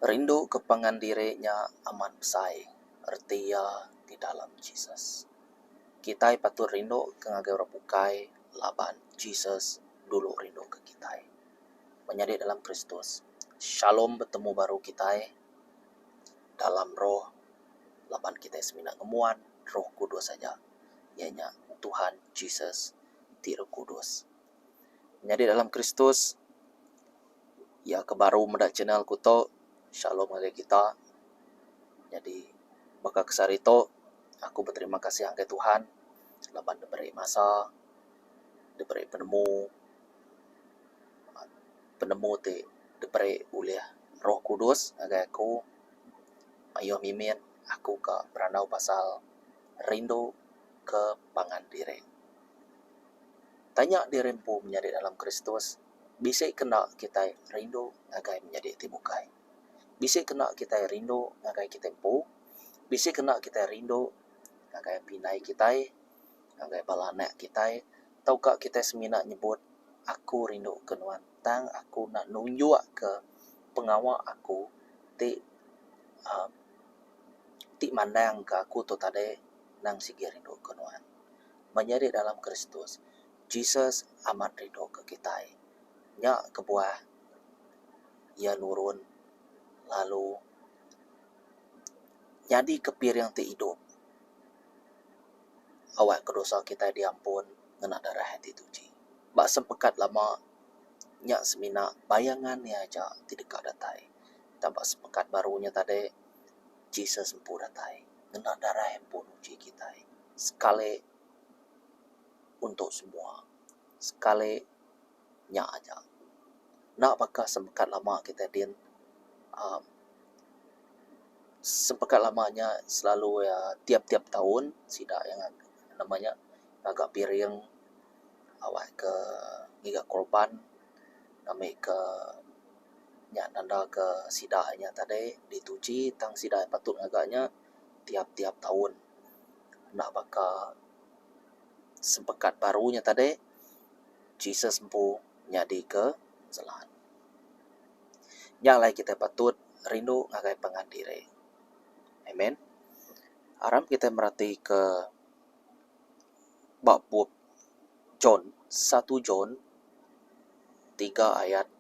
Rindu ke pengandirinya aman besai, ertia di dalam Jesus. Kita patut rindu ke ngagai bukai laban Jesus dulu rindu ke kita. Menjadi dalam Kristus. Shalom bertemu baru kita dalam roh laban kita semina ngemuan roh kudus saja. Ianya Tuhan Jesus di roh kudus. Menjadi dalam Kristus ya kebaru mendak channel kuto shalom bagi kita. Jadi baka kesarito aku berterima kasih angke Tuhan laban diberi masa diberi penemu te diberi oleh Roh Kudus agar aku ayo mimin aku ke beranau pasal rindu ke pangandire. Tanya dirempu menjadi dalam Kristus, bisa kena kita rindu agar menjadi tibukai. Bisa kena kita rindu agar kita empu, bisa kena kita rindu agar pinai kita, agar balanak kita, taukah kita semina nyebut aku rindu ke nuan tang aku nak nunjuk ke pengawal aku ti mandang ke aku tu tadi nang sigi rindu ke nuan. Menjadi dalam Kristus, Jesus amat rindu ke kita. Nya kebuah ia nurun lalu jadi kepir yang ti hidup. Awak kedosa kita diampun ngena darah hati tuji. Bak sempekat lama nya semina bayangan ni aja tidak datai. Tambah sepekat barunya tadi Jesus empu datai. Ngena darah empun uji kita. Sekali untuk semua. Sekali nya aja. Nak bakal sempekat lama kita din sempekat lamanya selalu ya tiap-tiap tahun sidak yang namanya agak piring awak ke giga korban kami ke nya nanda ke sidahnya tadi dituji tang sidah patut agaknya tiap-tiap tahun nak bakal sempekat barunya tadi Jesus empu nyadi ke jalan. Yang lain kita patut rindu ngagai pengandire. Amen. Aram kita merhati ke bab John 1 John 3 ayat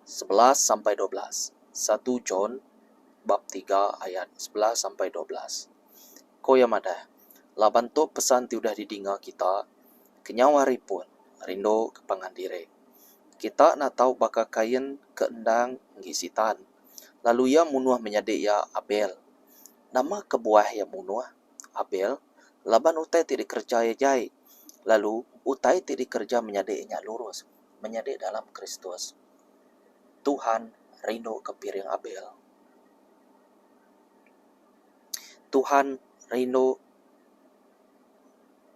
11 sampai 12. 1 John bab 3 ayat 11 sampai 12. Koya madah. Laban tu pesan ti udah didinga kita kenyawari pun rindu ke pangandire. Kita nak tahu bakal kain keendang ngisitan. Lalu ia munuah menyadik ya Abel. Nama kebuah ya munuah Abel. Laban utai tidak kerja ya jai. Lalu utai tidak kerja menyadiknya lurus. Menyadik dalam Kristus. Tuhan rindu ke piring Abel. Tuhan rindu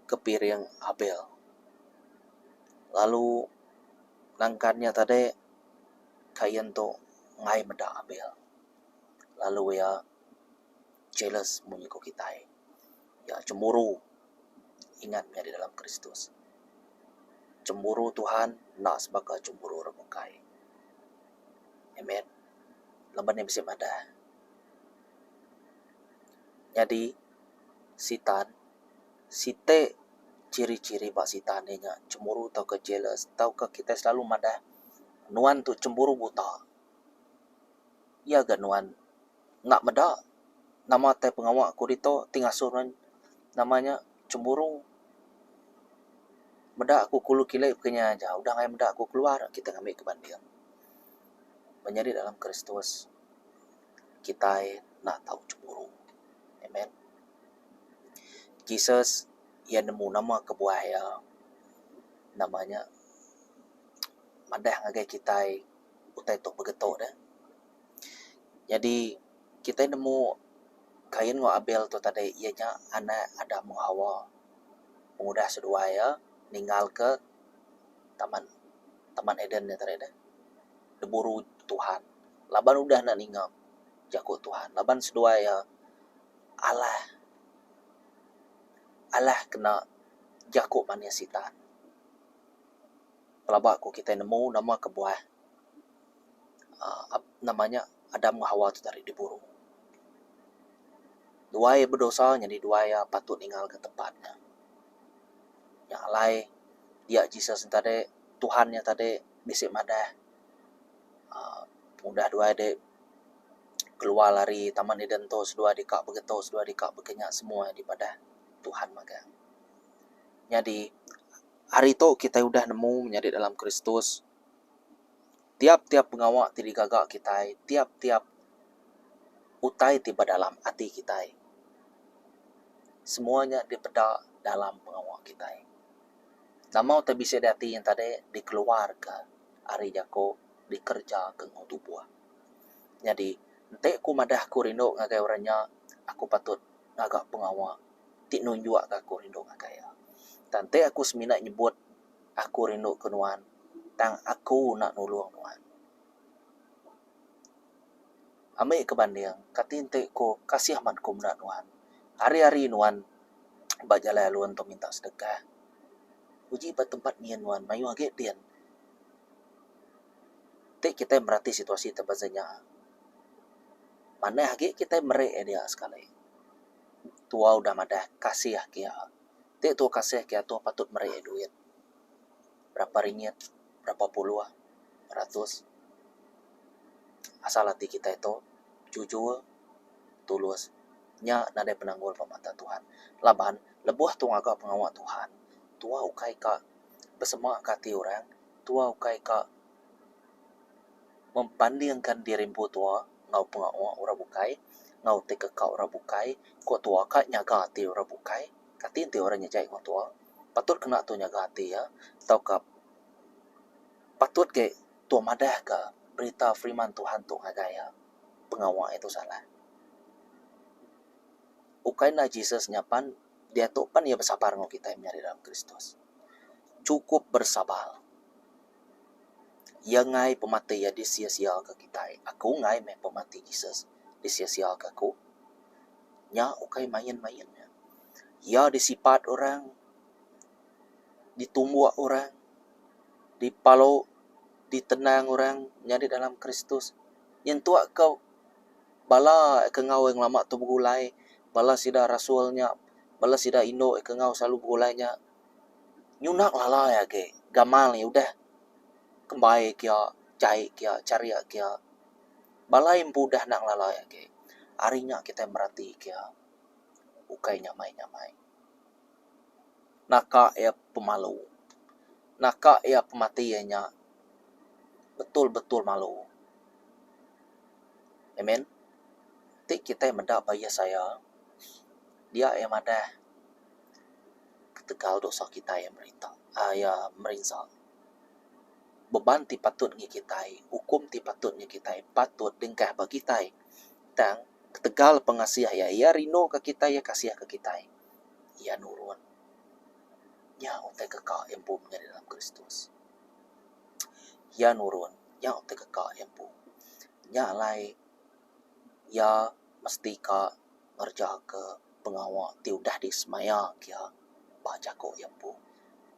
ke piring Abel. Lalu langkannya tadi kain tu ngai meda Abel. Lalu ya jealous mengikut kita. Ya cemburu. Ingat di dalam Kristus. Cemburu Tuhan nak sebagai cemburu rebukai. Amen. Lamban yang bisa ada. Jadi sitan site ciri-ciri bak sitan ni nya cemburu atau ke jealous atau ke kita selalu madah nuan tu cemburu buta. Ya ga nuan nak meda nama te pengawak aku dito tingasuran namanya cemburu. Meda aku kulu kilai kenya aja. Udah ngai meda aku keluar kita ngambil ke banding. Menjadi dalam Kristus kita nak tahu cemburu. Amen. Jesus ia nemu nama kebuah ya namanya madah ngagai kita utai tok begetok dah. Jadi kita nemu kain wa Abel tu tadi ianya anak Adam Hawa pengudah sedua ya ninggal ke taman Eden ya tadi dah. Deburu Tuhan. Laban udah nak ninggal jago Tuhan. Laban sedua ya Allah kena jago mania sitan. Pelabak ku kita nemu nama kebuah namanya Adam Hawa tu tarik diburu. Dua yang berdosa jadi dua yang patut tinggal ke tempatnya. Yang lain dia Jesus tadi Tuhannya tadi bisik madah. Mudah dua de keluar lari taman Eden tu sedua dikak begetos sedua dikak bekenyak semua di pada Tuhan maka. Jadi hari itu kita udah nemu menjadi dalam Kristus. Tiap-tiap pengawak ti digagak kita, tiap-tiap utai tiba dalam hati kita. Semuanya dipeda dalam pengawak kita. Nama tak bisa hati yang tadi dikeluar ke hari jako dikerja ke tubuh. Jadi ente ku madah ku rindu ngagai orangnya aku patut ngagak pengawak. Ti nunjuk aku rindu ngagai. Tante aku seminat nyebut aku rindu ke nuan. Tang aku nak nulung nuan. Ambil kebanding, katinte ko kasih amat ko nak nuan. Hari-hari nuan bajalai luan tu minta sedekah. Uji pada tempat nian nuan, mayu agak dian. Tik kita merhati situasi terbazanya. Mana agak kita merek dia sekali. Tua udah madah kasih kia. Tik tua kasih kia tua patut merek duit. Berapa ringgit, berapa puluh, ratus. Asal hati kita itu jujur, tulus. Nya nada penanggul pemata Tuhan. Laban, lebuah tu agak pengawak Tuhan. Tua ukai ka bersama kati orang. Tua ukai ka membandingkan dirimpu tua ngau pengawak orang bukai. Ngau teka kau orang bukai. Ko tua ka nyaga hati orang bukai. Kati inti orang nyajai ngau tua. Patut kena tu nyaga hati ya. Tau ka patut ke tua madah ka berita firman Tuhan tu ngagaya. Pengawak itu salah. Ukai na Jesus nyapan dia tu pan ia bersabar ngau kita yang menyari dalam Kristus. Cukup bersabar. Ia ngai pemati ya disia-sia ke kita. Aku ngai meh pemati Jesus disia-sia ke aku. Nya ukai main-mainnya. Ia disipat orang, ditumbuk orang, dipalo, ditenang orang nyari dalam Kristus. Yang tua kau bala ke ngau yang lama tu bergulai, bala sida rasulnya, bala sida Indo ke ngau selalu bergulainya. Nyunak lala ya ke, gamal ni udah kembali kia, cai kia, cari kia. Bala yang mudah nak lala ya ke. Harinya kita merhati kia. Ukai nyamai-nyamai. Naka ya pemalu. Naka ya pematiannya. Betul-betul malu. Amen. Tik kita yang mendak bayar saya. Dia yang ada ketegal dosa kita yang merintah. Ya merinsal. Beban ti patut ngi kita. Hukum ti patut ngi kita. Patut dengkah bagi kita. Tang ketegal pengasih ya. Ia rino ke kita. Ia kasih ke kita. Ia nurun. Ya untuk kekal yang pun menjadi dalam Kristus. Ya nurun. Ya untuk kekal yang pun. Ya lai. Ya mesti ka ngerja ke pengawak. Ti udah dismaya kia. Baca ko yang pun.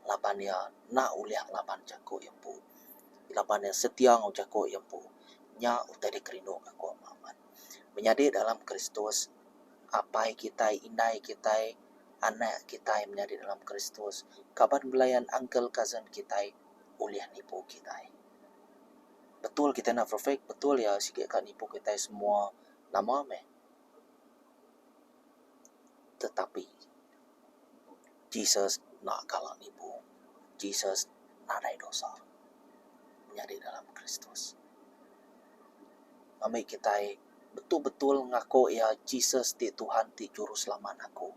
Laban ya na uliang laban jako yang pun. Laban ya setia ngau jako yang pun. Ya untuk dikerindu aku amat. Menjadi dalam Kristus. Apa kita, indai kita, anak kita yang menjadi dalam Kristus. Kapan belayan uncle cousin kita uliah nipu kita. Betul kita nak perfect, betul ya sikit kan nipu kita semua nama meh. Tetapi Jesus nak kalah nipu. Jesus nak ada dosa. Menjadi dalam Kristus. Ambil kita betul-betul ngaku ya Jesus ti Tuhan ti juru selamat aku.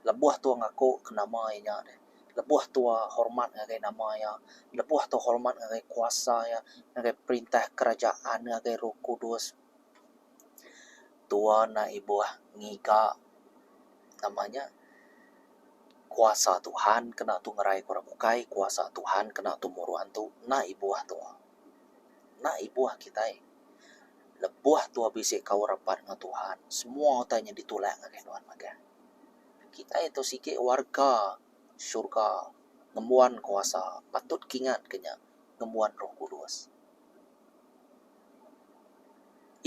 Lebuah tua ngaku ke nama nya deh. Lebuah tua hormat ngagai nama ya. Lebuah tua hormat ngagai kuasa ya. Ngagai perintah kerajaan ngagai Roh Kudus. Tua na ibuah ngika namanya kuasa Tuhan kena tu ngerai korang bukai. Kuasa Tuhan kena tu muruan tu. Na ibuah tua. Na ibuah kita. Lebuah tua bisik kau rapat dengan Tuhan. Semua tanya ditolak ngagai Tuhan maka. Kita itu sikit warga syurga, ngemuan kuasa, patut kingat kenya ngemuan Roh Kudus.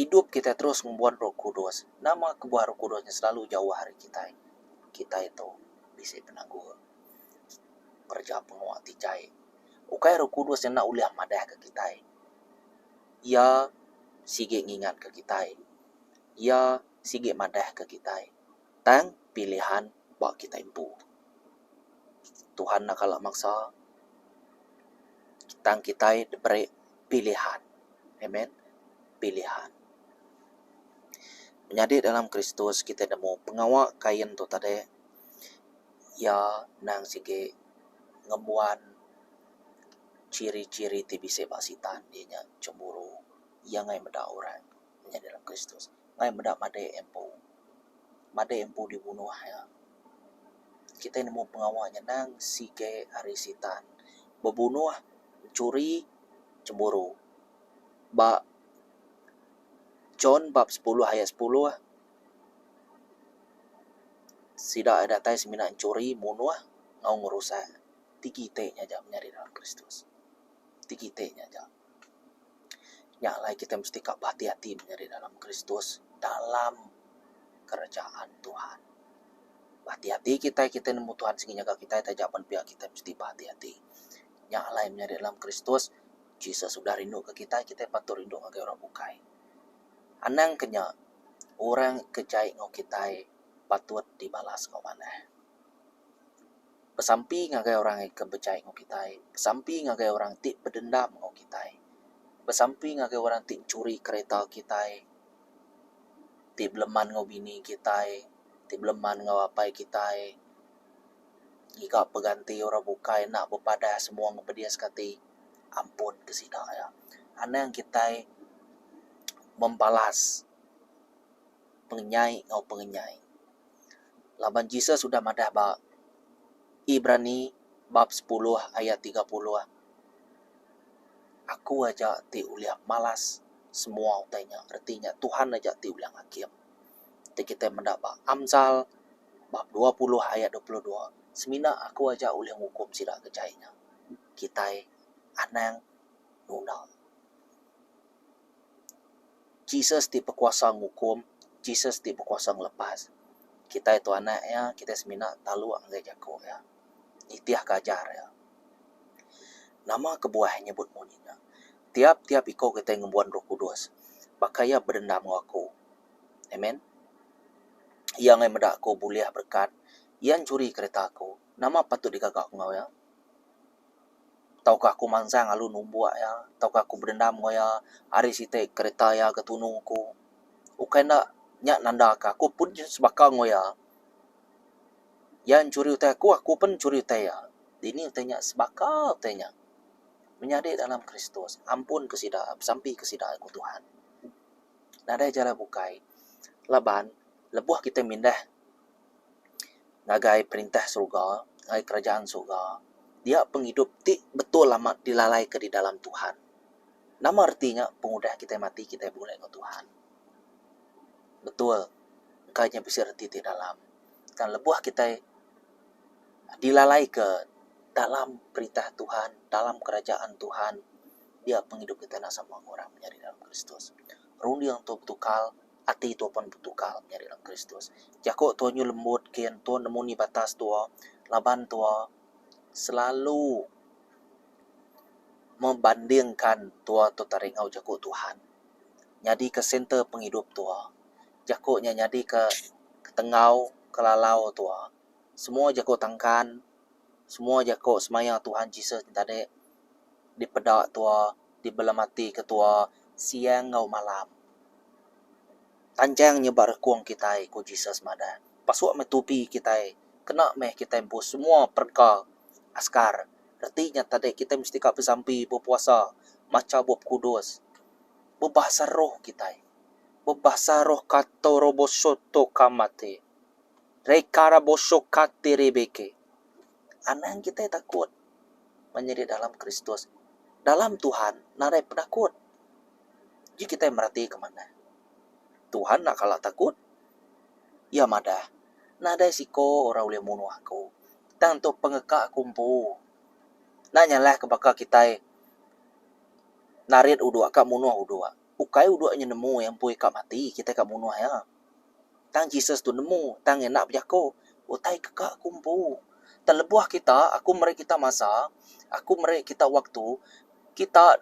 hidup kita terus membuat Roh Kudus. Nama kebuah Roh Kudusnya selalu jauh hari kita. Kita itu bisa penangguh kerja penguat tijai. Ukai Roh Kudus yang nak uliah madah ke kita. Ia sige ngingat ke kita. Ia sige madah ke kita. Tang pilihan bak kita impu. Tuhan nak kalak maksa tang kita diberi pilihan. Amen. Pilihan. Menjadi dalam Kristus kita nemu pengawak kain tu tadi. Ya nang sige ngebuan ciri-ciri tibise basitan dia cemburu yang ngai meda orang menjadi dalam Kristus. Ngai meda made empu. Made empu dibunuh ya. Kita nemu pengawaknya nang sige arisitan. Bebunuh, curi, cemburu. Ba John bab 10 ayat 10 Sida ada tai semina curi bunuh ngau ngerusak. Tikite-nya aja menjadi dalam Kristus. Tikite-nya aja. Nyalai kita mesti kak hati-hati menjadi dalam Kristus dalam kerajaan Tuhan. Hati-hati kita nemu Tuhan singinya kita tajapan pihak kita mesti hati-hati. Nyalai menjadi dalam Kristus, Jesus sudah rindu ke kita patut rindu ke orang bukai. Anang kenya orang kecai ngau kita patut dibalas kau mana. Pesampi ngagai orang yang kebecai ngau kita. Pesampi ngagai orang tik berdendam ngau kita. Pesampi ngagai orang tik curi kereta kita. Tik beleman ngau bini kita. Tik beleman ngau apa kita. Jika peganti orang bukai nak berpada semua ngepedia sekati. Ampun kesidak ya. Anang kita membalas pengenyai ngau pengenyai. Laban Jesus sudah madah ba Ibrani bab 10 ayat 30. Aku aja ti uliah malas semua utainya. Artinya Tuhan aja ti uliah hakim. Ti kita mendapat Amsal bab 20 ayat 22. Semina aku aja uliah hukum sida kecainya. Kita anang nuna. Jesus ti berkuasa ngukum, Jesus ti berkuasa ngelepas. Kita itu anaknya, kita semina talu anggai jago ya. Itiah kajar ya. Nama kebuah nyebut muninya. Tiap-tiap iko kita ngembuan Roh Kudus. Bakaya berdendam aku. Amen. Yang yang medak aku buliah berkat. Yang curi kereta aku. Nama patut digagak ngau ya. Taukah aku mansang alu numbuak ya. Taukah aku berdendam ngau ya. Hari site kereta ya ketunung aku. Ukai nak nyak nanda aku pun sebakang ngau ya. Yang curi utai aku pun curi utai ya. Ini utainya sebakal utainya. Menjadi dalam Kristus. Ampun kesidak. Sampai kesidak aku Tuhan. Nada jala bukai. Laban. Lebuah kita mindah. Ngagai perintah surga. Ngagai kerajaan surga. Dia penghidup betul amat dilalai ke di dalam Tuhan. Nama artinya pengudah kita mati kita boleh ke Tuhan. Betul. Engkaunya bisa reti di dalam. Dan lebuah kita dilalai ke dalam perintah Tuhan, dalam kerajaan Tuhan. Dia penghidup kita sama orang menjadi dalam Kristus. Rundi yang tu betukal, hati tu pun betukal menjadi dalam Kristus. Jakok tuannya lembut, kian tuan nemuni batas tua, laban tua, selalu membandingkan tua tu taringau jakok Tuhan. Jadi ke center penghidup tua. Jakoknya jadi ke tengau, ke lalau tua. Semua jakok tangkan, semua jakok semaya Tuhan Jesus tadi di pedak tua, di belamati ketua, siang ngau malam. Tanjang nyebar kuang kita ku Jesus mada. Pasuk me tupi kita, kena meh kita empu semua perka askar. Artinya tadi kita mesti kap sampai berpuasa, maca bab kudus. Berbahasa roh kita. Berbahasa roh kato robosoto kamate. Rekara bosok kate rebeke. Anak kita takut menjadi dalam Kristus. Dalam Tuhan, narai penakut. Jadi kita merhati kemana? Tuhan nak kalah takut? Ya madah. Nada siko orang boleh munuh aku. Tanto pengekak kumpu. Nanyalah ke bakal kita narit udua, kak munuh udua. Bukai uduknya nemu yang pui kak mati, kita kak bunuh ya. Tang Jesus tu nemu, tang enak berjako. Utai kekak kumpu. Terlebuh kita, aku mereka kita masa, aku mereka kita waktu, kita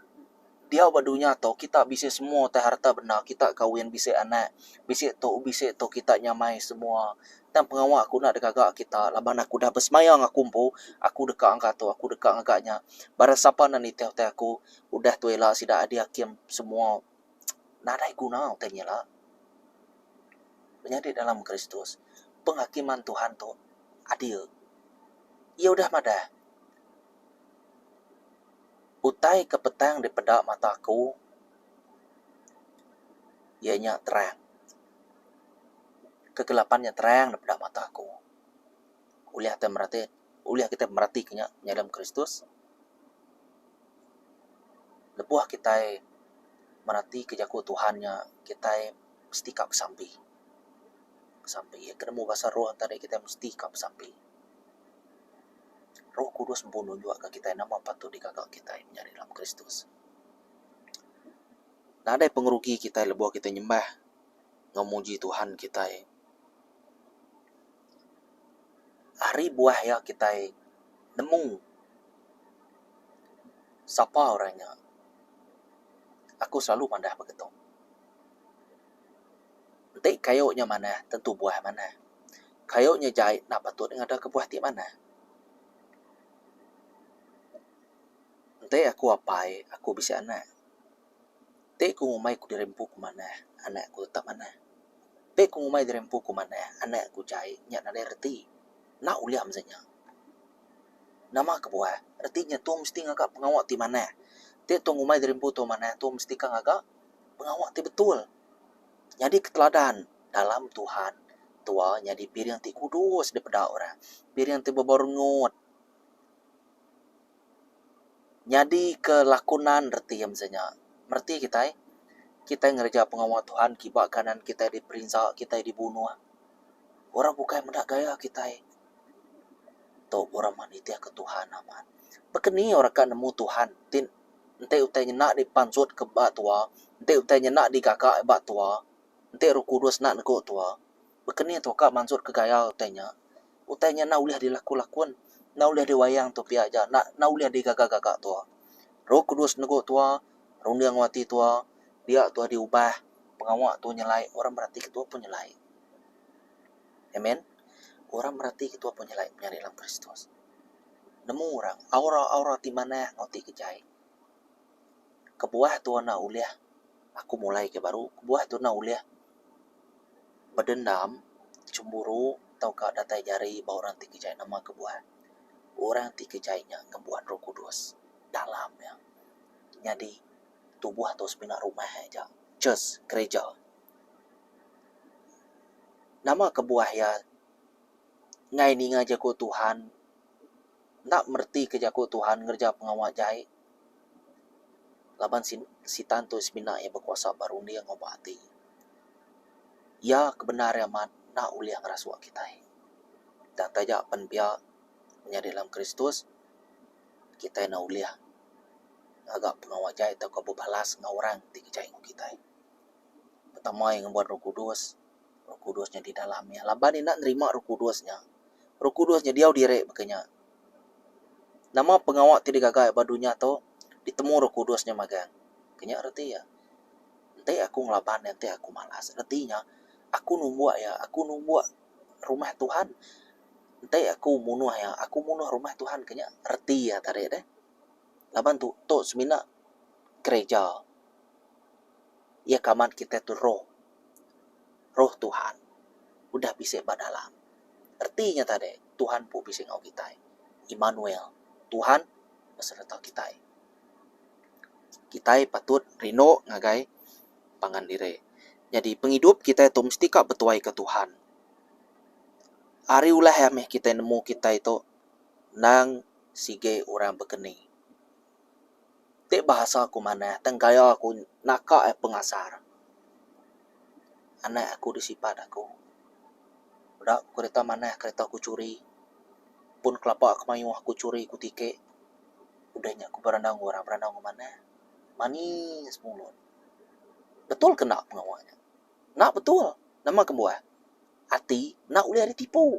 dia badunya to kita bisa semua teh harta benda kita kawin bisa anak bisa to kita nyamai semua dan pengawal aku nak dekagak kita laban aku dah bersemayang aku aku dekat angkat tu aku dekat agaknya barang siapa nan teh aku udah tu elak sida ada hakim semua nadai guna tanya lah menjadi dalam Kristus penghakiman Tuhan tu adil ya udah madah utai ke petang di pedak mataku ianya terang kegelapannya terang di pedak mataku uliah kita merhati kenya dalam Kristus lebuah kita merhati kejaku Tuhannya kita mesti kap sampai ya ketemu bahasa roh tadi kita mesti kap sampai Roh Kudus membunuh juga ke kita nama patut dikagak kita menjadi dalam Kristus. Nah ada pengerugi kita lebuah kita nyembah ngamuji Tuhan kita hari buah ya kita nemu siapa orangnya. Aku selalu mandah begitu. Nanti kayunya mana, tentu buah mana. Kayunya jahit, nak patut ada ke buah di mana. Nanti aku apai, aku bisa anak. Nanti aku ngumai aku dirempu ke mana, anak aku tetap mana. Nanti aku ngumai dirempu ke mana, anak aku jahit, nyak nada reti. Nak uliah misalnya. Nama ke buah, artinya tu mesti ngagak pengawak di mana. Nanti tu ngumai dirempu tu mana, tu mesti kang ngagak pengawak di betul. Jadi keteladan dalam Tuhan tua jadi piring ti kudus daripada orang piring ti beborngut jadi kelakunan reti misalnya merti kita ngerja pengawal Tuhan kibak kanan kita diperintah kita dibunuh orang bukan mendak gaya kita to orang manitia ke Tuhan aman bekeni orang kan nemu Tuhan tin ente utai nyenak di pansut ke bak tua ente utai nyenak di kakak bak tua ente Roh Kudus nak nego tua bekeni tu kak mansut ke gaya utainya na uliah dilaku-lakuan na uliah diwayang tu pia aja na uliah di gagak-gagak tua Roh Kudus nego tua rong dia ngwati tua dia tua diubah pengawak tu nyelai orang berarti ketua pun nyelai amen orang berarti ketua pun nyelai menjadi dalam Kristus nemu orang aura-aura di mana ngoti kejai kebuah tu na uliah aku mulai ke baru kebuah tu na uliah berdendam cemburu tau ka datai jari bawa orang ti kejai nama kebuah orang ti kejainya ngebuat Roh Kudus dalamnya jadi tubuh atau sebenar rumah aja church gereja nama kebuah ya ngai ni ngaja ko Tuhan nak merti kerja ko Tuhan ngerja pengawal jai laban si tanto sebenar yang berkuasa baru dia ngobati ya kebenaran amat nak uliah ngerasua kita dan tajak penbiak menjadi dalam Kristus kita na uliah agak pengawal jai atau kau balas dengan orang tiga jai kita pertama yang membuat Roh Kudusnya di dalamnya laban ni nak nerima Roh Kudusnya dia direk makanya nama pengawal tidak gagal badunya tu ditemu Roh Kudusnya magang kenya arti ya nanti aku ngelaban nanti aku malas artinya aku numbuak rumah Tuhan nanti aku munuh rumah Tuhan kenya arti ya tadi deh laban tu semina gereja ya kaman kita tu roh Tuhan udah bisa badalam artinya tadi Tuhan pun bisa ngau kita Immanuel Tuhan beserta kita patut rino ngagai pangan dire jadi penghidup kita itu mesti kak betuai ke Tuhan hari ulah ya meh kita nemu kita itu nang sige orang bekeni te bahasa aku mana tenggaya aku naka pengasar anak aku disipat aku udah kereta mana kereta aku curi pun kelapa aku mayu aku curi aku tike udahnya aku berandang orang mana manis mulut betul kena pengawalnya. Nak betul. Nama kebuah. Hati, nak boleh ada tipu.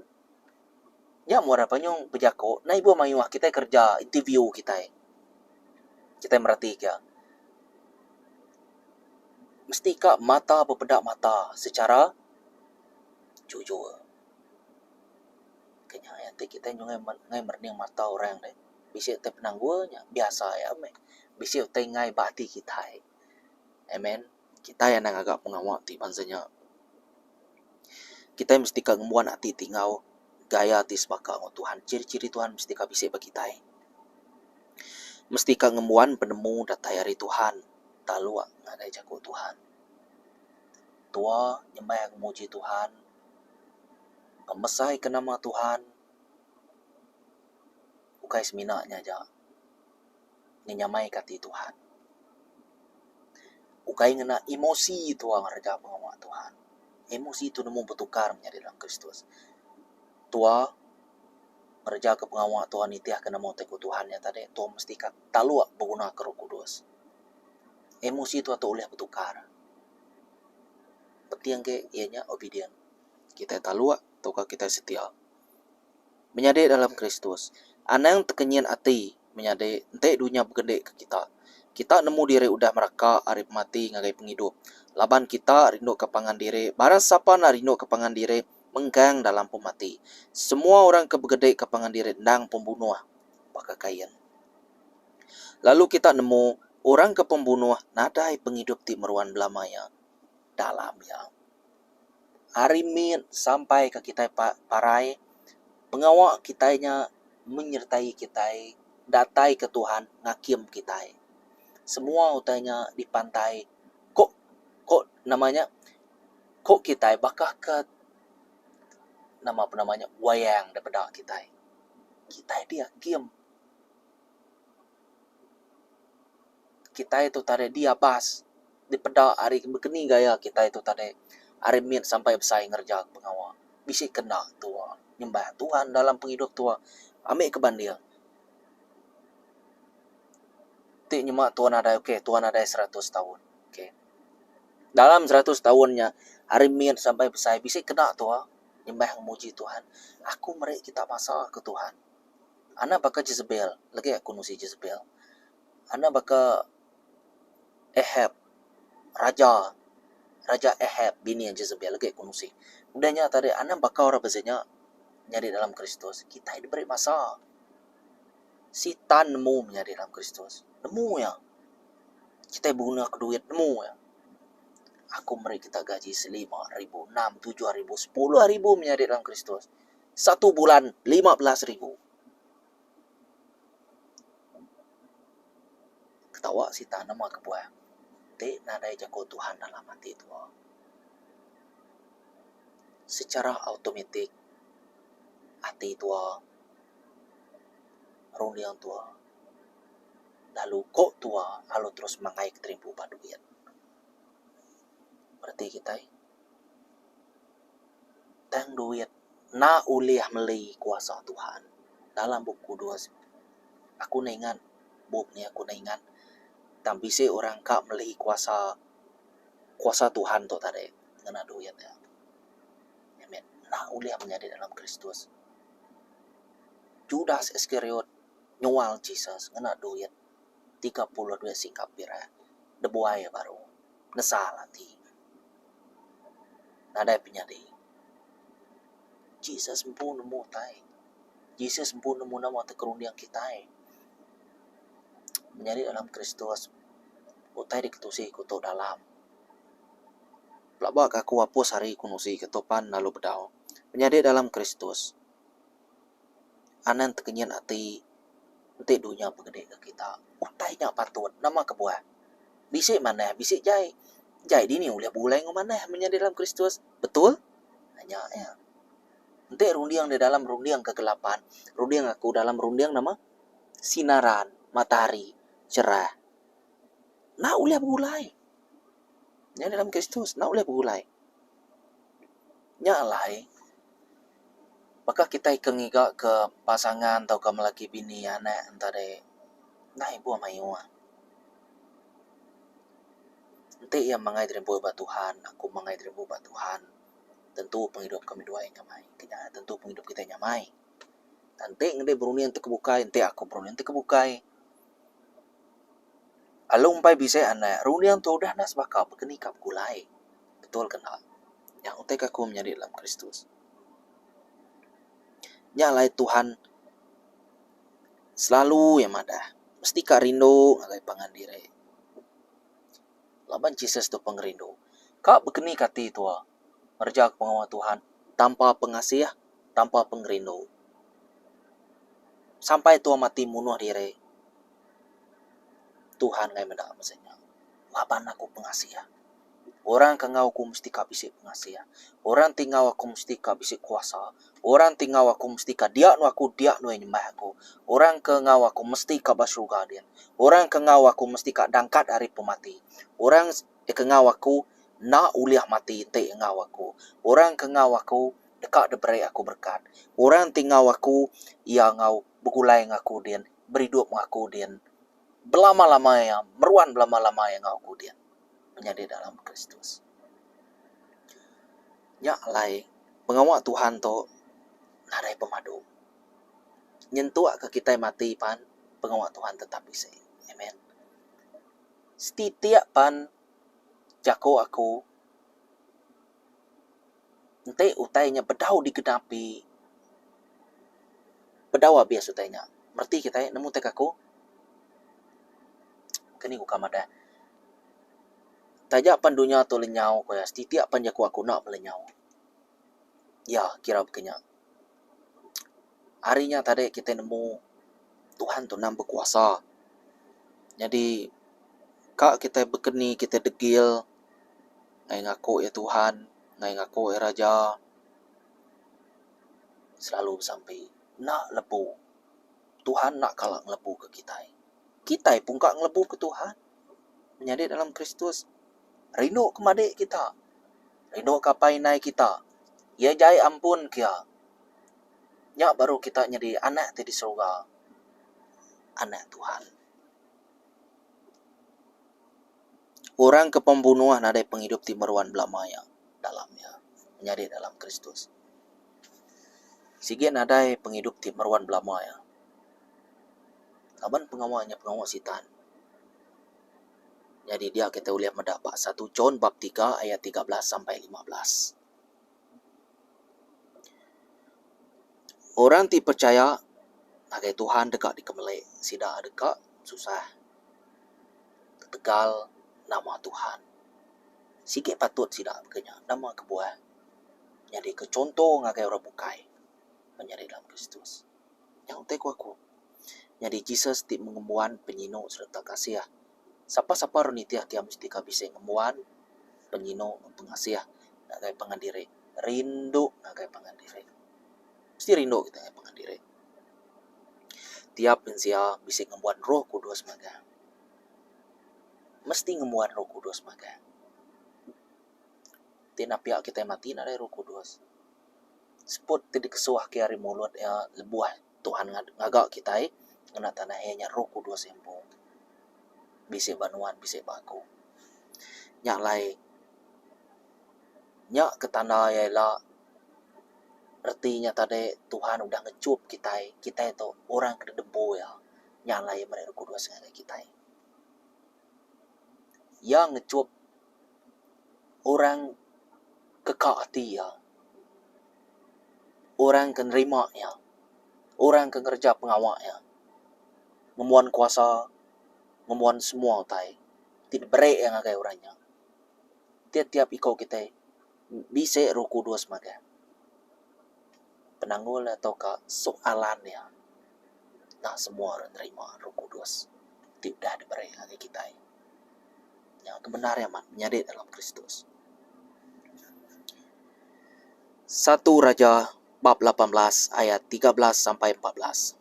Ya, muara panyong pejako, na ibu mayuah kita kerja, interview kita. Kita merhatikan. Mesti ka mata berpedak mata secara jujur. Kanya ya, kita ngai merning mata orang deh. Bisa te penangguanya, biasa ya, me. Bisa te ngai bati kita. Amen. Kita yang agak pengawal ti bansanya. Kita mesti kegembuan hati tinggal gaya hati sebaka ng Tuhan. Ciri-ciri Tuhan mesti ka bisa bagi kita. Mesti kegembuan penemu datai hari Tuhan. Talua ngadai jago Tuhan. Tua nyembah yang memuji Tuhan. Ngemesai ke nama Tuhan. Ukai seminanya aja. Ninyamai kati Tuhan. Ukai ngena emosi itu ang raja pengawa Tuhan. Emosi itu nemu bertukar menjadi dalam Kristus. Tua kerja ke pengawa Tuhan itu akan nemu teku Tuhan ya tadi. Tua mesti talua berguna ke Roh Kudus. Emosi itu atau oleh bertukar. Penting ke ianya obedient. Kita talua ataukah kita setia. Menyadari dalam Kristus. Anang tekenyian hati menyadari ente dunia bergede ke kita. Kita nemu diri udah mereka arif mati ngagai penghidup. Laban kita rindu kepangan diri. Barang siapa nak rindu kepangan diri menggang dalam pemati. Semua orang kebegede kepangan diri nang pembunuh pakakayan. Lalu kita nemu orang ke pembunuh nadai penghidup ti meruan belamaya dalamnya. Arimin sampai ke kita parai pengawal kitanya menyertai kita, datai ke Tuhan ngakim kita. Semua utanya di pantai. Kok namanya? Kok kita bakal ke nama apa namanya? Wayang daripada kita. Kita dia giam. Kita itu tadi dia bas di peda hari begini gaya kita itu tadi hari min sampai bersaing ngerja pengawal. Bisa kena tua nyembah Tuhan dalam penghidup tua. Ambil ke bandia. Ti nyemak Tuhan ada, Tuhan ada 100 tahun. Dalam 100 tahunnya, hari min sampai besar, bisa kena tua, nyembah memuji Tuhan. Aku mereka kita masalah ke Tuhan. Ana bakal Jezebel, lagi aku nusi Jezebel. Ana bakal Ahab, Raja Ahab, bini yang Jezebel, lagi aku nusi. Udahnya tadi, ana bakal orang bezanya nyari dalam Kristus. Kita diberi masalah. Sitan nemu menyari dalam Kristus. Nemu ya. Kita guna ke duit nemu ya. Aku meri kita gaji 5.000, 6.000, 7.000, 10.000 menyari dalam Kristus. 1 bulan 15.000. Ketawa si tanam ke buah. Te nadai jago Tuhan dalam hati itu. Secara otomatik hati tua, rundiang tua. Lalu kok tua, lalu terus mangai keterimpu paduian. Berarti kita tang duit na uliah meli kuasa Tuhan. Dalam buku 2 aku naingan buku ni aku naingan tambisi orang kak meli kuasa Tuhan tu tadi ngena duit ya. Amen. Na uliah menjadi dalam Kristus. Judas Iskariot nyual Jesus ngena duit 32 singkap pira. Debuaya baru. Nesal hati. Nadai penyadi. Jesus mpu nemu tai. Jesus mpu nemu nama tekerundiang kita. Menjadi dalam Kristus. Utai diketusi kutu dalam. Pelabak aku hapus hari kunusi ketopan lalu bedau. Menjadi dalam Kristus. Anan tekenyan hati. Nanti dunia pegede ke kita. Utai nya patut. Nama kebuah. Bisik mana? Bisik jai. Jai dini uliah bulai ngomana menjadi dalam Kristus. Betul? Hanya ya. Nanti rundiang di dalam rundiang kegelapan. Rundiang aku dalam rundiang nama sinaran, matahari, cerah. Nak uliah bulai. Yang dalam Kristus, nak uliah bulai. Nyalai. Maka kita ikengiga ke pasangan atau ke melaki bini anak antara nah ibu sama iwa. Ente yang mangai dari buah Tuhan, aku mangai dari buah Tuhan. Tentu penghidup kami dua yang nyamai. Tentu penghidup kita yang nyamai. Ente ngede beruni ente kebukai, ente aku beruni ente kebukai. Alung pai bisa anak, runian tu udah nas bakal berkenikap gulai. Betul kena. Yang utek aku menjadi dalam Kristus. Nyalai Tuhan selalu yang madah. Mesti kak rindu ngagai pangandire. Laban Jesus tu pengerindu. Kak berkeni kati tua. Merja pengawal Tuhan. Tanpa pengasih, tanpa pengerindu. Sampai tua mati munuh diri. Tuhan ngai mendak maksudnya. Laban aku pengasih. Orang kengau aku mesti kak bisik pengasih. Orang tinggal aku mesti kak bisik kuasa. Orang tinggal aku mesti kak dia aku yang nyembah aku. Orang kengau aku mesti kak basurga dia. Orang kengau aku mesti kak dangkat dari pemati. Orang kengau aku nak uliah mati te ngau aku. Orang kengau aku dekat debere aku berkat. Orang tinggal aku yang ngau begulai ngaku dia, beridup ngaku dia. Belama-lama yang meruan belama-lama yang ngaku dia. Menjadi dalam Kristus. Nyak lai pengawak Tuhan to nadai pemadu. Nyentuh ke kita mati pan pengawak Tuhan tetap bisa. Amen. Setiap pan jako aku ente utainya bedau digenapi. Bedau bias utainya. Merti kita nemu tek aku. Kini ku kamada. Tajak pan dunia to lenyau ko ya. Setiap pan jako aku nak melenyau. Ya, kira begini. Harinya tadi kita nemu Tuhan tu nam berkuasa. Jadi kak kita berkeni, kita degil. Ngai ngaku ya Tuhan, ngai ngaku ya Raja. Selalu sampai nak lebu. Tuhan nak kalah ngelebu ke kita. Kita pun kak ngelebu ke Tuhan. Menjadi dalam Kristus. Rindu ke madik kita. Rindu ke painai kita. Ya jai ampun kia. Nyak baru kita jadi anak di surga. Anak Tuhan. Orang ke pembunuhan ada penghidup timeruan belamaya dalamnya. Menjadi dalam Kristus. Sigian ada penghidup timeruan belamaya. Laban pengawalnya pengawal sitan. Jadi dia kita uliah mendapat 1 John bab 3 ayat 13 sampai 15. Orang ti percaya nagai Tuhan dekat di kemelek. Sida dekat susah. Tegal nama Tuhan. Sikit patut sida bekenya nama kebuah. Jadi kecontoh ngagai orang bukai. Menjadi dalam Kristus. Yang utek aku. Jadi Jesus ti mengembuan penyino serta kasih. Sapa-sapa runitia kia mesti kabise ngemuan penyino pengasih nagai pangandire. Rindu nagai pangandire. Mesti rindu kita nagai pangandire. Tiap pensia bisa ngemuan Roh Kudus maga. Mesti ngemuan Roh Kudus maga. Tina pihak kita mati nagai Roh Kudus. Seput tidak kesuah ke hari mulut ya lebuah Tuhan ngagak kita ngena tanahnya Roh Kudus yang pun. Bisa banuan, bisa baku. Nyak lai. Nyak ketanda ialah artinya tadi Tuhan udah ngecup kita. Kita itu orang kedembo ya. Nyak lai mereka kudus dengan kita. Yang ngecup orang kekak hati ya. Orang kenerima ya. Orang kerja pengawak ya. Ngemuan kuasa. Ngemuan semua tai. Tidak berik yang agak orangnya. Tiap-tiap ikau kita bisa Roh Kudus maga. Penanggul atau ke soalannya. Nah semua orang terima Roh Kudus. Tidak ada berik yang kita. Yang kebenaran menjadi dalam Kristus. 1 Raja bab 18 ayat 13 sampai 14.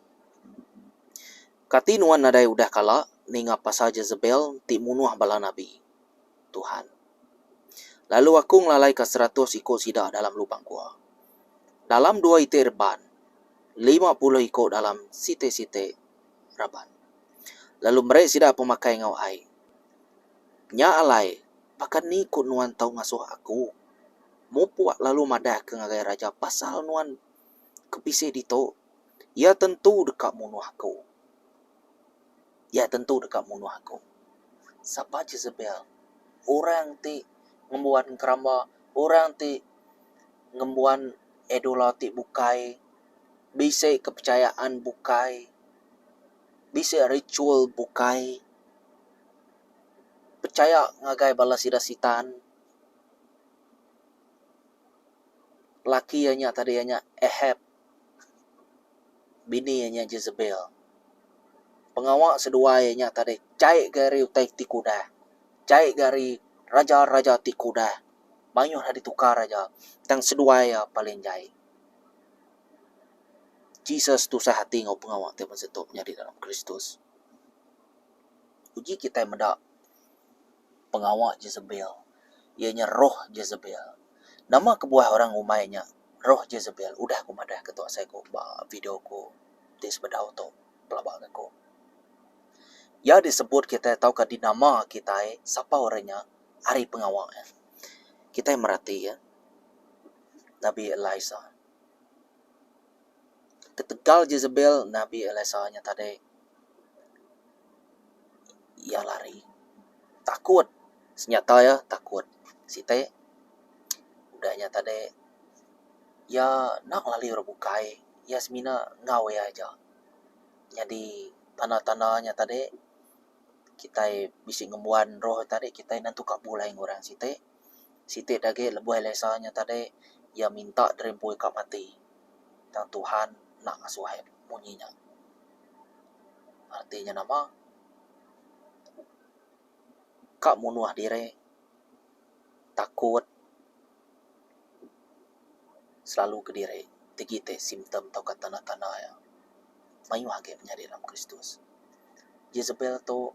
Katinuan nadai udah kala ninga pasal Jezebel ti munuh bala nabi Tuhan. Lalu aku ngelalai ke 100 ikut sida dalam lubang gua. Dalam 2 ite reban, 50 ikut dalam site-site reban. Lalu mereka sida pemakai ngau ai. Nya alai Pakan ni ko nuan tau ngasuh aku. Mo puak lalu madah ke ngagai raja pasal nuan kepise dito. Ya tentu dekat munuh aku. Ya tentu dekat munuh aku. Siapa Jezebel? Orang ti ngembuan keramba, orang ti ngembuan idola ti bukai, bisa kepercayaan bukai, bisa ritual bukai, percaya ngagai balas sidasitan. Laki nya tadi nya Ahab, bini nya Jezebel. Pengawak sedua nya tadi cai gari utai tikuda, cai gari raja-raja tikuda. Banyak hari tukar raja, tang sedua ya paling jai. Jesus tu sahati ngau pengawak te setupnya di dalam Kristus. Uji kita mendak pengawak Jezebel. Ianya roh Jezebel. Nama kebuah orang umainya roh Jezebel. Udah aku madah ketua saya ko video ko di sebedau tu pelabak aku. Ya disebut kita tahu ke di nama kita siapa orangnya hari pengawaknya. Kita merhati ya. Nabi Elisa. Ketegal Jezebel Nabi Elisa nya tadi ia lari. Takut. Senyata ya takut. Site udahnya tadi ya nak lali rebukai. Ya semina ngawe aja. Jadi tanda-tandanya tadi kita bisa ngembuan roh tadi kita nanti kak bulai orang site dage lebuh lesanya tadi ya minta derimpui kak mati dan Tuhan nak asuhai bunyinya. Artinya nama kak munuh diri takut selalu ke diri tigite simptom atau tanda-tanda ya mayu hage menjadi dalam Kristus. Jezebel tu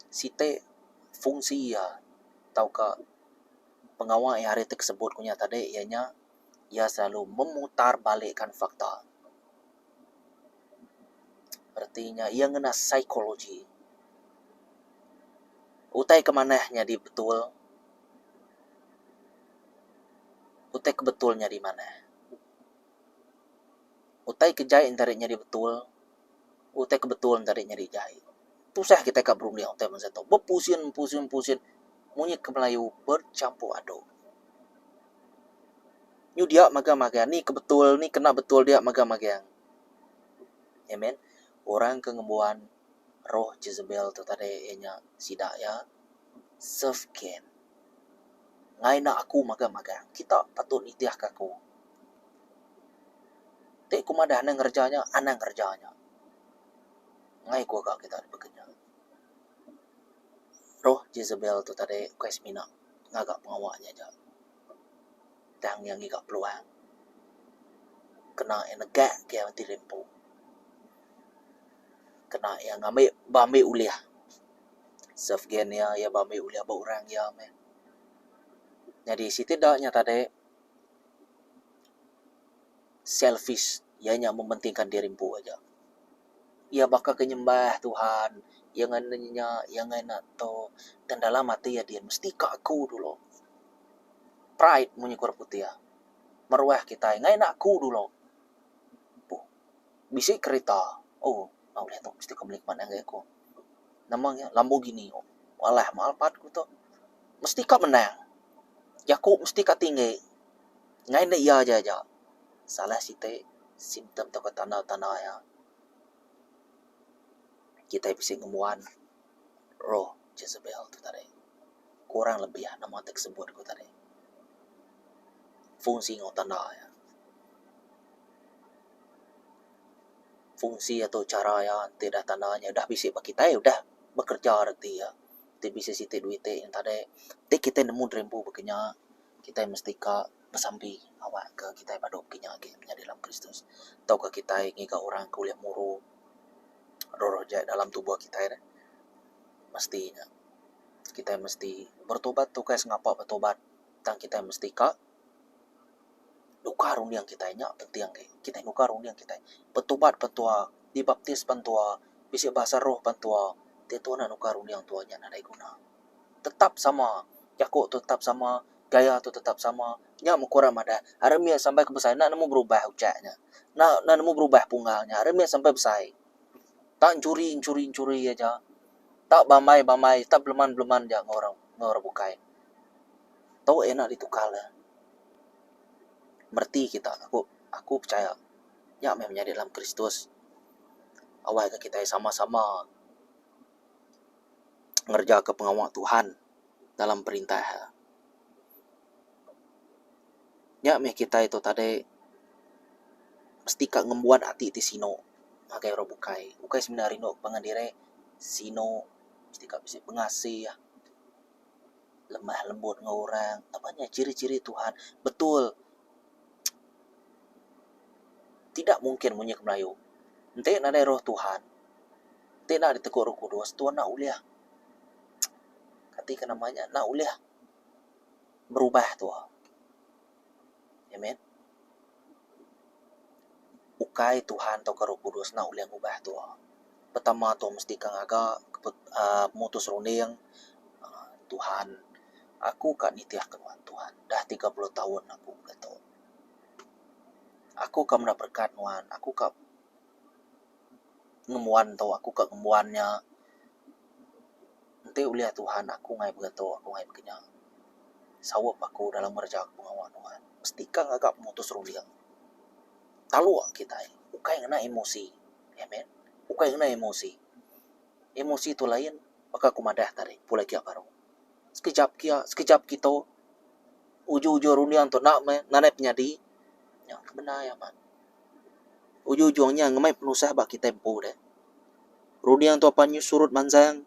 site fungsi ya tau ka pengawal yang hari tersebut punya tadi ianya ia selalu memutar balikkan fakta. Artinya ia ngena psikologi. Utai kemanahnya di betul. Utai kebetulnya di mana. Utai kejahit tariknya di betul. Utai kebetul tariknya di jahit. Tusah kita kat Brunei utai masa tu. Berpusin. Munyi ke Melayu bercampur aduk. Nyu dia maga-maga. Ni kebetul, ni kena betul dia maga-maga. Amen. Orang kengembuan roh Jezebel tu tadi ianya sidak ya. Serve game. Ngai nak aku maga-maga. Kita patut itiah kaku. Tek kumadah anang kerjanya, anang kerjanya. Ngai ku agak kita bekerja. Roh Jezebel tu tadi kuis mina ngagak pengawaknya aja. Dan yang ngigak peluang. Kena yang negak ke yang tirimpu. Kena yang ambil uliah. Serve game ya ambil uliah berorang ya. Jadi setidaknya tadi selfish, ianya mementingkan dirimu aja. Ia bakal kenyembah Tuhan, yang ananya, yang enak to, dan dalam hati ya dia mesti ke aku dulu. Pride menyekur putih ya, meruah kita, yang enak aku dulu. Bisa kereta, lihat tu mesti kembali kemana yang aku. Namanya Lamborghini, walah malpatku tu, mesti kau menang. Yaku mesti kau tinggi, ngai nak iya aja. Salah site simptom atau tanda-tanda ya. Kita bisa ngemuan roh Jezebel tu tadi. Kurang lebih ya nama tersebut ku tadi. Fungsi atau tanda ya. Fungsi atau cara ya tidak tandanya dah bisa bagi kita ya udah bekerja arti ya. Kita bisa site duit yang tadi. Kita nemu drempu begini kita mesti ka bersambi awak ke kita pada begini menjadi dalam Kristus. Atau ke kita ngika orang kuliah muru roh jahat dalam tubuh kita ya. Mestinya kita mesti bertobat tugas ngapa bertobat dan kita mesti ka nukar undiang kita nya penting kita nukar undiang kita bertobat pentua dibaptis pentua bisa bahasa roh pentua tetua na nukar undiang tuanya ada guna tetap sama, jakok tu tetap sama, gaya tu tetap sama, nya mukurang ada. Aremia sampai ke besar, nak nemu berubah ucapnya, nak nemu berubah punggalnya, aremia sampai besar. Tak curi aja, tak bamai, tak beleman aja ngorang bukai. Tahu enak ditukar lah. Merti kita, aku percaya, nya menjadi dalam Kristus. Awal kita sama-sama ngerja ke pengawal Tuhan dalam perintah. Nya kita itu tadi mesti kak ngembuan hati ti sino magai ro bukai sebenarnya no pangandire sino mesti kak bisa pengasih ya, lemah lembut ngorang, apanya ciri-ciri Tuhan. Betul, tidak mungkin munyak Melayu ente nada roh Tuhan, ente nak ditegur Roh Kudus, Tuhan nak uliah ketika namanya nak uliah berubah tuh. Amen. Ukai Tuhan atau Roh Kudus nak uliah ngubah tuh. Pertama tuh mesti kang agak mutus runding, Tuhan, aku kak nitiah kenuan Tuhan. Dah 30 tahun aku gitu. Aku kak mendapat berkat nuan, aku kak ngemuan tau, aku kak ngemuannya. Nanti uliah Tuhan, aku ngai begitu, aku ngai begini. Sawap aku dalam merjak pengawan Tuhan. Mesti kang agak mutus runding. Talu kita, ukai ngena emosi. Amen. Ukai ngena emosi. Emosi itu lain, maka kumadah tadi, pula kia baru. Sekejap kita uju-uju runian tu nak nanai penyadi yang kebenar ya man. Uju-ujunya ngemai penusah bak kita tempo deh. Runian tu apa surut manzang.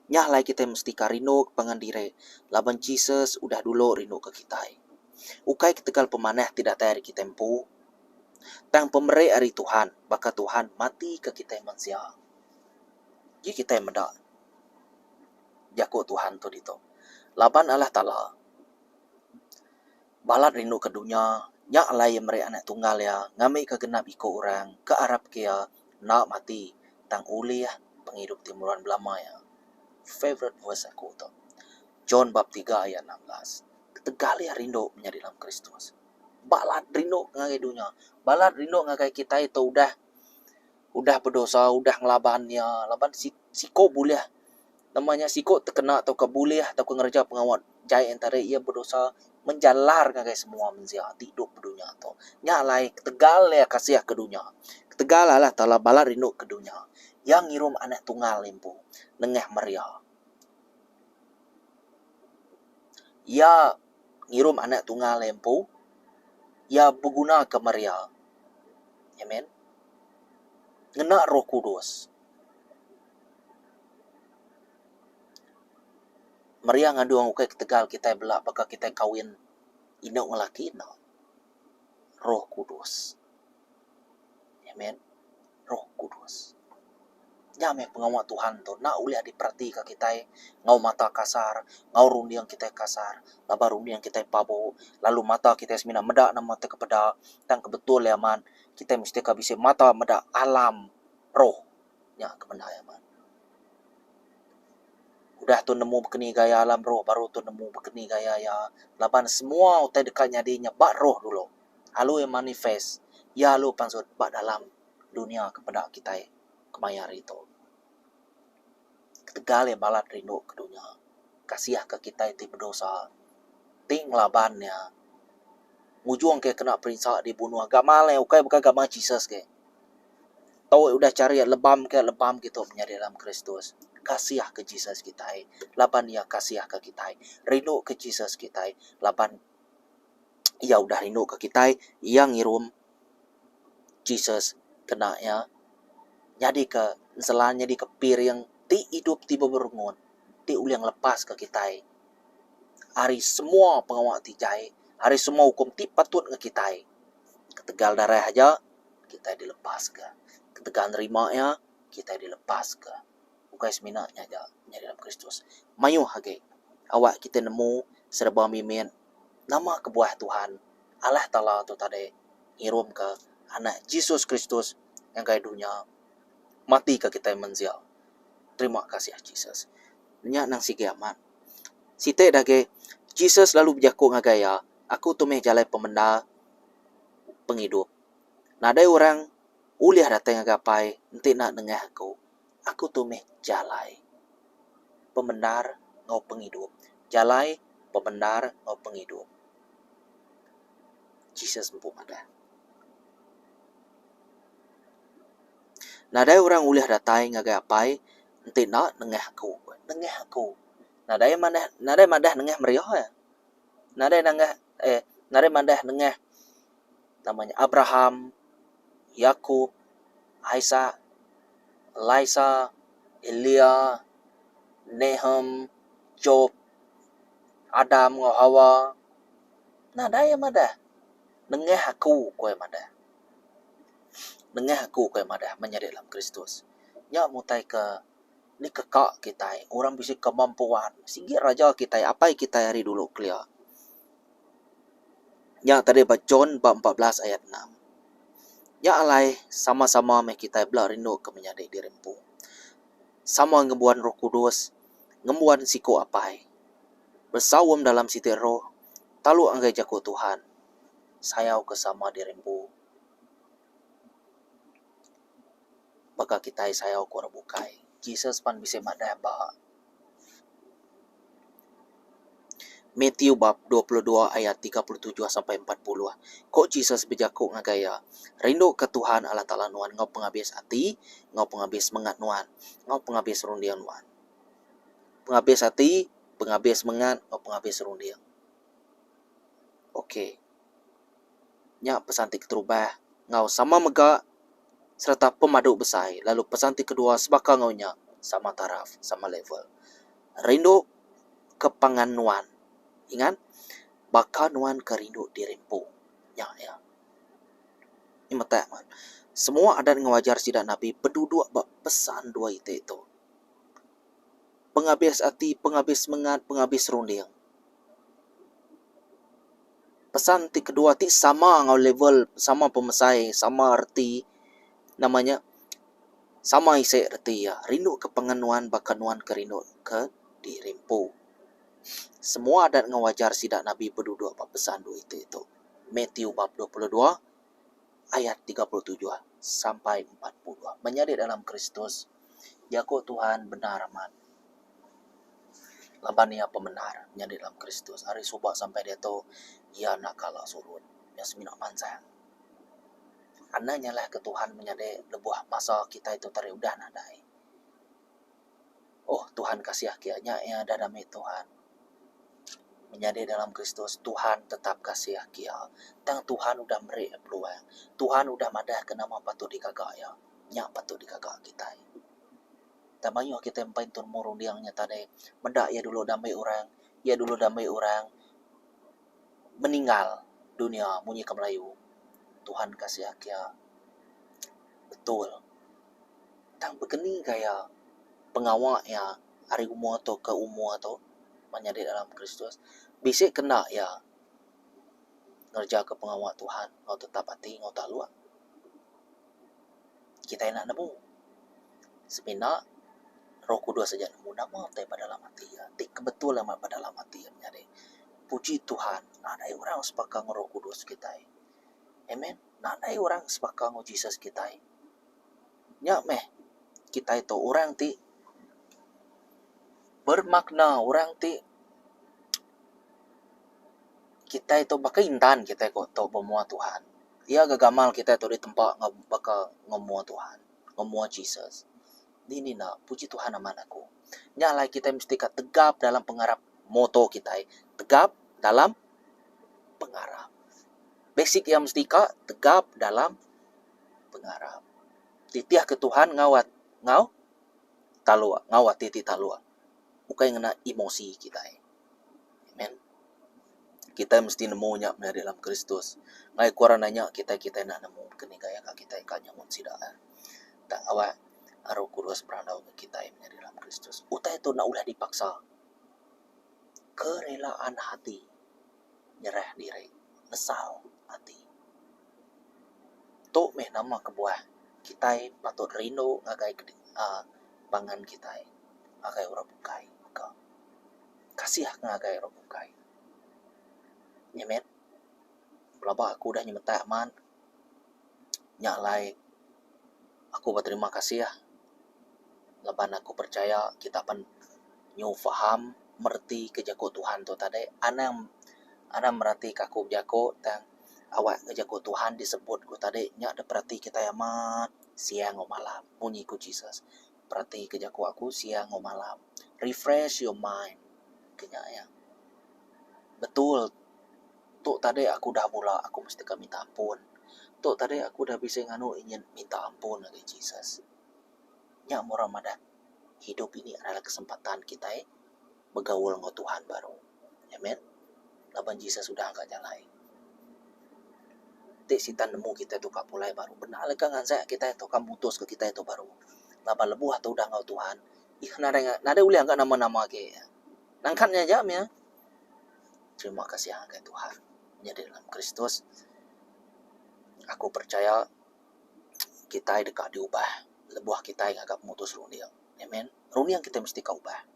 Nyah lai kita mesti karino pangandire. Laban Jesus udah dulu rino ke kita. Ukai ketegal pemanah tidak tayar kita tempo. Tang pemberi hari Tuhan, baka Tuhan mati ke kita manusia. Jadi kita medak. Jako Tuhan tu dito. Laban Allah Ta'ala. Balat rindu ke dunia, nyak alai mereka anak tunggal ya, ngamai ke genap iko orang, ke Arab kia, nak mati, tang uli ya, penghidup timuran belama ya. Favorite verse aku tu. John bab 3 ayat 16. Ketegal ya rindu menjadi dalam Kristus. Balat rindu ngagai dunia. Balat rindu ngagai kita itu udah berdosa, udah ngelabannya, laban siko boleh. Namanya siko terkena atau kebulih atau ngerja pengawat. Jai antara ia berdosa menjalar ngagai semua manusia hidup dunia tu. Nyalai ketegal ya kasih ke dunia. Ketegal lah Ta'ala balar rindu ke dunia. Yang ngirum anak tunggal limpu nengah Maria. Ya ngirum anak tunggal limpu. Ya berguna ke Maria. Amen. Ngena Roh Kudus. Maria ngadu ang ukay ketegal kita belak baka kita kawin inok ngelaki na. Roh Kudus. Amen. Roh Kudus. Nyame pengawal Tuhan tu nak uliah diperhati ke kita ngau mata kasar, ngau rundi yang kita kasar, laba rundi yang kita pabo, lalu mata kita semina medak na mata kepada tang kebetul ya man, kita mesti kabise mata medak alam roh nya kebenar ya man. Udah tu nemu bekeni gaya alam roh, baru tu nemu bekeni gaya ya laban semua utai dekatnya dinya bak roh dulu. Halu yang manifest, ya lu pansut bak dalam dunia kepada kita kemayar itu. Ketegal ya balat rindu ke dunia. Kasiah ke kita itu berdosa. Ting labannya. Mujuang ke kena perintah dibunuh. Agama lah, ukai bukan agama Jesus ke. Tahu udah cari lebam gitu menjadi dalam Kristus. Kasiah ke Jesus kita. Laban ya kasiah ke kita. Rindu ke Jesus kita. Laban ya udah rindu ke kita. Yang ngirum Jesus kena ya. Jadi ke selanya di kepir yang ti hidup tiba berengun. Ti uliang lepas ke kita. Hari semua pengawal ti jai. Hari semua hukum ti patut ke kita. Ketegal darah aja kita dilepas ke. Ketegal nerima ya kita dilepas ke. Bukan seminatnya aja menjadi dalam Kristus. Mayu hage. Awak kita nemu serba mimin nama kebuah Tuhan. Allah Ta'ala tu tadi ngirum ke anak Yesus Kristus yang kaya dunia mati ke kita menzial. Terima kasih Jesus. nya nang sige aman. Site dage Jesus lalu berjaku ngagaya, aku tumeh jalai pemenda penghidup. Nadai orang uliah datang ngagapai, nanti nak dengah aku tumeh jalai pembenar ngau penghidup. Jalai pembenar ngau penghidup. Jesus empu madah. Nadai orang uliah datai ngagapai, nanti nak dengah aku. Nadai madah dengah meriah ya. Nadai madah dengah namanya Abraham, Yakub, Aisyah, Elisa, Elia, Nehem, Job, Adam, Hawa. Nadai madah dengah aku kowe madah. Dengah aku kowe madah menjadi dalam Kristus. Nya mutai ke ni kekak kita, orang bisa kemampuan. Singgih raja kita, apa yang kita hari dulu clear. Ya tadi John 14 ayat 6. Ya alai sama-sama meh kita belah rindu ke menjadi dirimpu. Sama ngebuan Roh Kudus, ngebuan siko apai. Bersawam dalam siti roh, talu anggai jago Tuhan. Sayau kesama dirimpu. Baka kita sayau ko bukai. Jesus pan bisa madah bah. Matthew bab 22 ayat 37 sampai 40. Kok Jesus bejaku ngagaya, rindu ke Tuhan Allah Ta'ala nuan, ngau penghabis hati, ngau penghabis mengat nuan, ngau penghabis rundiang nuan. Penghabis hati, penghabis mengat, ngau penghabis rundiang. Oke. Nya pesantik terubah, ngau sama megak, serta pemaduk besai. Lalu pesantik kedua, sebaka ngaunya, sama taraf, sama level. Rindu ke panganuan. Ingat, baka nuan kerindu dirimpu. Ya. Ini mata man. Semua adat ngawajar sidak Nabi berduduk bak pesan dua itu. Penghabis hati, penghabis mengat, penghabis runding. Pesan ti kedua ti sama ngau level, sama pemesai, sama arti namanya. Sama isi arti ya. Rindu ke penganuan, baka nuan kerindu ke dirimpu. Semua adat ngawajar sidak Nabi berduduk bak pesan dua itu. Matthew bab 22 ayat 37 sampai 40. Menjadi dalam Kristus, jago Tuhan benar aman. Labania pembenar menjadi dalam Kristus. Hari subak sampai dia tu, ia nak kalah surut. Yasmin aman sayang. Anda nyalah ke Tuhan menjadi lebuah masa kita itu tari udah nadai. Oh Tuhan kasih akianya ya ada damai Tuhan. Menjadi dalam Kristus, Tuhan tetap kasih akia. Tang Tuhan udah beri peluang. Tuhan udah madah ke nama patut dikagak ya. Nyak patut dikagak kita. Tamayo kita empain tun murung diangnya tadi. Mendak ya dulu damai orang. Ya dulu damai orang. Meninggal dunia munyi ke Melayu. Tuhan kasih akia. Betul. Tang begini kayak pengawak ya. Hari umur atau ke umur atau menjadi dalam Kristus. Bisa kena ya. Ngerja ke pengawak Tuhan. Ngau tetap hati, ngau tak luar. Kita enak nemu. Sebenarnya Roh Kudus saja nemu nama tapi pada dalam hati ya. Tik kebetulan pada dalam hati ya menjadi. Puji Tuhan. Nadai orang sepakat Roh Kudus kita. Amen. Nadai orang sepakat Jesus kita. Nya meh kita itu orang ti bermakna, orang ti kita itu bakal intan kita kok tahu pemua Tuhan. Ia gagamal kita itu di tempat bakal ngomong Tuhan, ngomong Jesus. Ini nak puji Tuhan aman aku. Nyalai kita mesti tegap dalam pengarap moto kita. Tegap dalam pengarap. Basic yang mesti tegap dalam pengarap. Titiah ke Tuhan ngawat talua, ngawat titi talua. Bukan yang kena emosi kita. Amen. Kita mesti nemunya dari dalam Kristus. Ngai kuarananya kita nak nemu kini gaya kita kanyamun sidak. Tak awak Roh Kudus berandau ke kita yang menjadi dalam Kristus. Utai itu nak ulah dipaksa. Kerelaan hati. Nyerah diri. Nesal hati. Tok meh nama kebuah. Kita patut rindu ngagai pangan kita. Ngagai orang bukai. kasih ngagai robukai. Nyemet, belaba aku udah nyemet aman. Nyalai, aku berterima kasih ya. Leban aku percaya kita pan nyu faham merti ke jako Tuhan tu tadi. Ana merati kaku jako tang awak ke jako Tuhan disebut ku tadi nya ada perhati kita amat siang o malam bunyi ku Jesus. Perhati ke jako aku siang o malam. Refresh your mind. Kenya ya. Betul. Tuh tadi aku dah mula aku mesti minta ampun. Tuh tadi aku dah bisa nganu ingin minta ampun lagi Jesus. Nya murah madak. Hidup ini adalah kesempatan kita bergaul dengan Tuhan baru. Amen. Laban Jesus sudah angkat jalan. Tik sitan nemu kita itu kapulai baru. Benar lagi kan saya kita itu kan mutus ke kita itu baru. Laban lebuh atau udah ngau Tuhan. Ih nada uli angkat nama-nama ke. Nangkatnya jam ya. Terima kasih angkat Tuhan. Jadi dalam Kristus aku percaya kita dekat diubah. Lebuh kita yang agak mutus runia. Amen. Runia kita mesti kau ubah.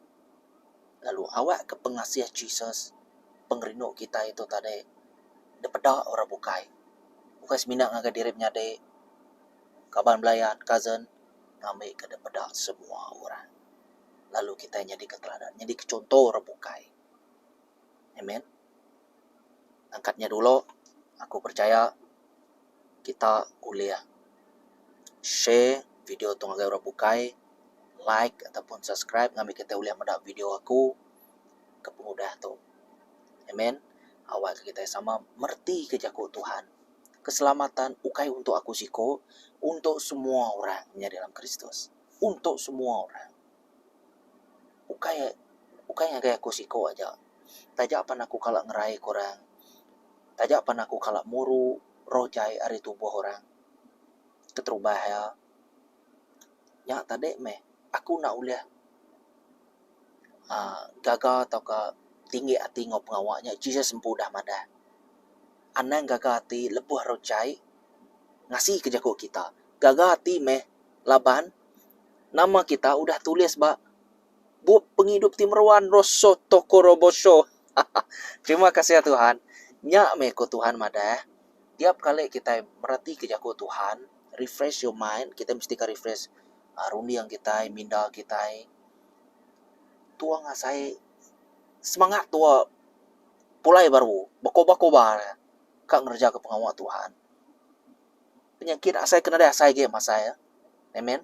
Lalu awak ke pengasih Jesus, pengerino kita itu tadi, daripada orang bukai. Bukan seminat ngaga diri nyade, kaban belayan, cousin, ngambil ke daripada semua orang. Lalu kita jadi keteladan, jadi contoh orang bukai. Amen. Angkatnya dulu, aku percaya kita kuliah. Share video tu ngaga orang bukai, like ataupun subscribe ngambil kita uliah mendak video aku ke pemudah tu. Amen. Awak kita sama merti ke jako Tuhan. Keselamatan ukai untuk aku siko, untuk semua orang dalam Kristus. Untuk semua orang. Ukai yang aku siko aja. Tajak pan aku kalak ngerai korang. Tajak pan aku kalak muru rojai ari tubuh orang. Keterubah ya. Ya tadi aku nak uliah gagal atau ke tinggi hati ngau pengawaknya Jesus sempuh dah madah. Anang gagal hati lebuh rojai ngasih ke jako kita. Gagal hati laban nama kita udah tulis bu penghidup Timerwan Rosso Tokorobosho. Terima kasih ya Tuhan. Nyak ko Tuhan madah. Tiap kali kita merhati ke jako Tuhan, refresh your mind, kita mesti ka refresh rundi yang kita minda kita tua ngasai semangat tua pulai baru bako-bako kak ngerja ke pengawal Tuhan. Penyakit asai kena dah asai ge masa ya. Amen.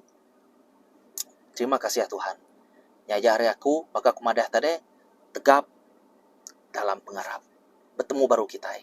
Terima kasih ya Tuhan. Nyajari aku baka kumadah tadi tegap dalam pengharap. Bertemu baru kita.